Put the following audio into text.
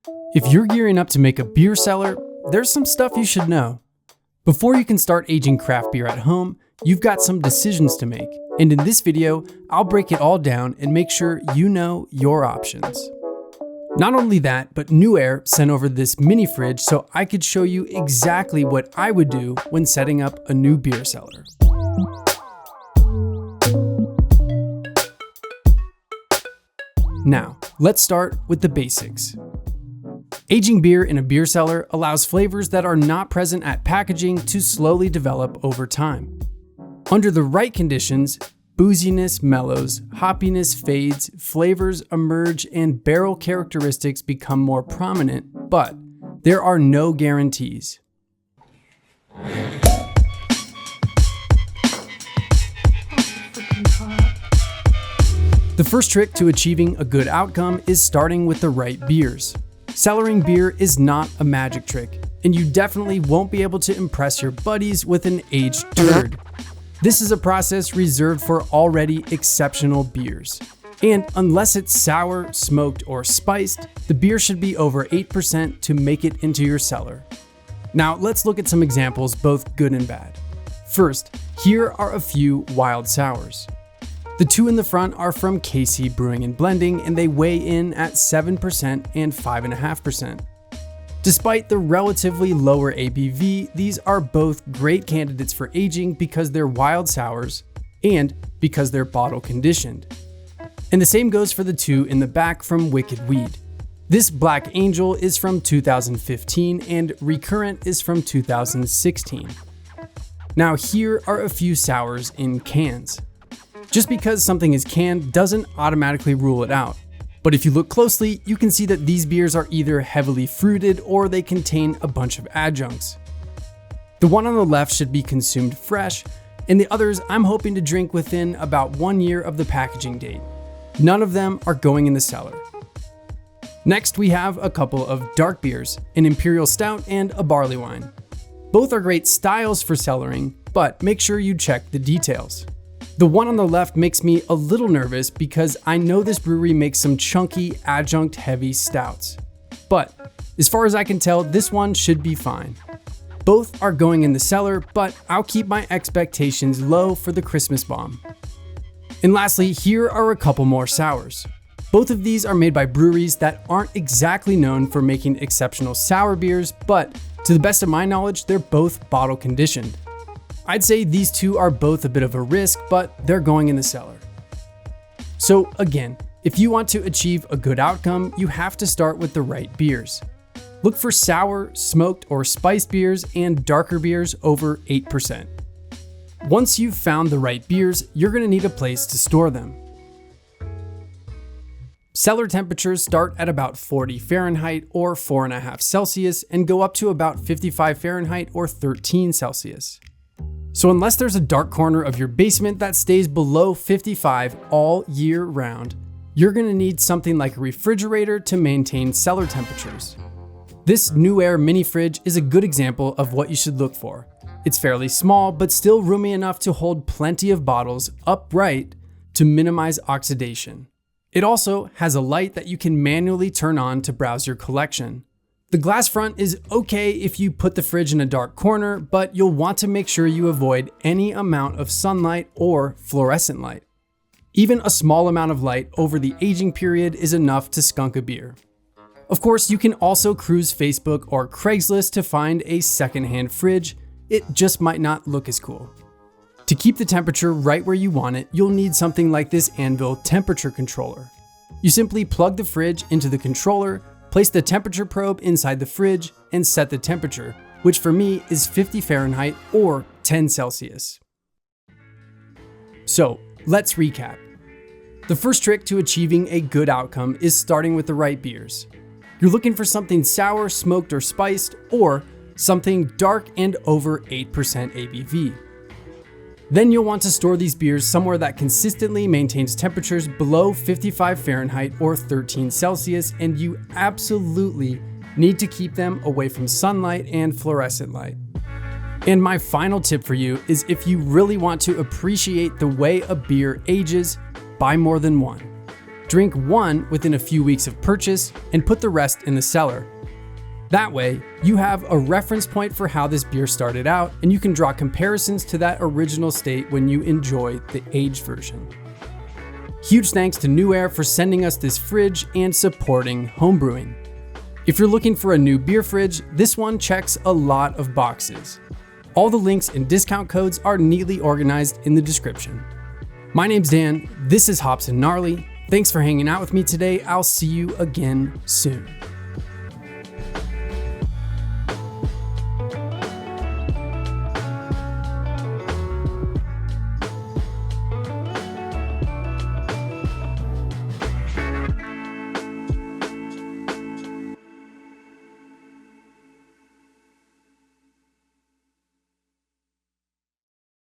If you're gearing up to make a beer cellar, there's some stuff you should know. Before you can start aging craft beer at home, you've got some decisions to make. And in this video, I'll break it all down and make sure you know your options. Not only that, but Newair sent over this mini fridge so I could show you exactly what I would do when setting up a new beer cellar. Now, let's start with the basics. Aging beer in a beer cellar allows flavors that are not present at packaging to slowly develop over time. Under the right conditions, booziness mellows, hoppiness fades, flavors emerge, and barrel characteristics become more prominent, but there are no guarantees. The first trick to achieving a good outcome is starting with the right beers. Cellaring beer is not a magic trick, and you definitely won't be able to impress your buddies with an aged turd. This is a process reserved for already exceptional beers. And unless it's sour, smoked, or spiced, the beer should be over 8% to make it into your cellar. Now let's look at some examples, both good and bad. First, here are a few wild sours. The two in the front are from KC Brewing and Blending, and they weigh in at 7% and 5.5%. Despite the relatively lower ABV, these are both great candidates for aging because they're wild sours and because they're bottle conditioned. And the same goes for the two in the back from Wicked Weed. This Black Angel is from 2015 and Recurrent is from 2016. Now here are a few sours in cans. Just because something is canned doesn't automatically rule it out. But if you look closely, you can see that these beers are either heavily fruited or they contain a bunch of adjuncts. The one on the left should be consumed fresh, and the others I'm hoping to drink within about 1 year of the packaging date. None of them are going in the cellar. Next, we have a couple of dark beers, an Imperial Stout and a Barley Wine. Both are great styles for cellaring, but make sure you check the details. The one on the left makes me a little nervous because I know this brewery makes some chunky, adjunct-heavy stouts. But as far as I can tell, this one should be fine. Both are going in the cellar, but I'll keep my expectations low for the Christmas bomb. And lastly, here are a couple more sours. Both of these are made by breweries that aren't exactly known for making exceptional sour beers, but to the best of my knowledge, they're both bottle conditioned. I'd say these two are both a bit of a risk, but they're going in the cellar. So again, if you want to achieve a good outcome, you have to start with the right beers. Look for sour, smoked, or spiced beers and darker beers over 8%. Once you've found the right beers, you're going to need a place to store them. Cellar temperatures start at about 40 Fahrenheit or 4.5 Celsius and go up to about 55 Fahrenheit or 13 Celsius. So unless there's a dark corner of your basement that stays below 55 all year round, you're going to need something like a refrigerator to maintain cellar temperatures. This Newair mini fridge is a good example of what you should look for. It's fairly small, but still roomy enough to hold plenty of bottles upright to minimize oxidation. It also has a light that you can manually turn on to browse your collection. The glass front is okay if you put the fridge in a dark corner, but you'll want to make sure you avoid any amount of sunlight or fluorescent light. Even a small amount of light over the aging period is enough to skunk a beer. Of course, you can also cruise Facebook or Craigslist to find a secondhand fridge. It just might not look as cool. To keep the temperature right where you want it, you'll need something like this Anvil temperature controller. You simply plug the fridge into the controller, place the temperature probe inside the fridge, and set the temperature, which for me is 50 Fahrenheit or 10 Celsius. So let's recap. The first trick to achieving a good outcome is starting with the right beers. You're looking for something sour, smoked, or spiced, or something dark and over 8% ABV. Then you'll want to store these beers somewhere that consistently maintains temperatures below 55 Fahrenheit or 13 Celsius, and you absolutely need to keep them away from sunlight and fluorescent light. And my final tip for you is if you really want to appreciate the way a beer ages, buy more than one. Drink one within a few weeks of purchase and put the rest in the cellar. That way, you have a reference point for how this beer started out, and you can draw comparisons to that original state when you enjoy the aged version. Huge thanks to Newair for sending us this fridge and supporting homebrewing. If you're looking for a new beer fridge, this one checks a lot of boxes. All the links and discount codes are neatly organized in the description. My name's Dan, this is Hops and Gnarly. Thanks for hanging out with me today. I'll see you again soon.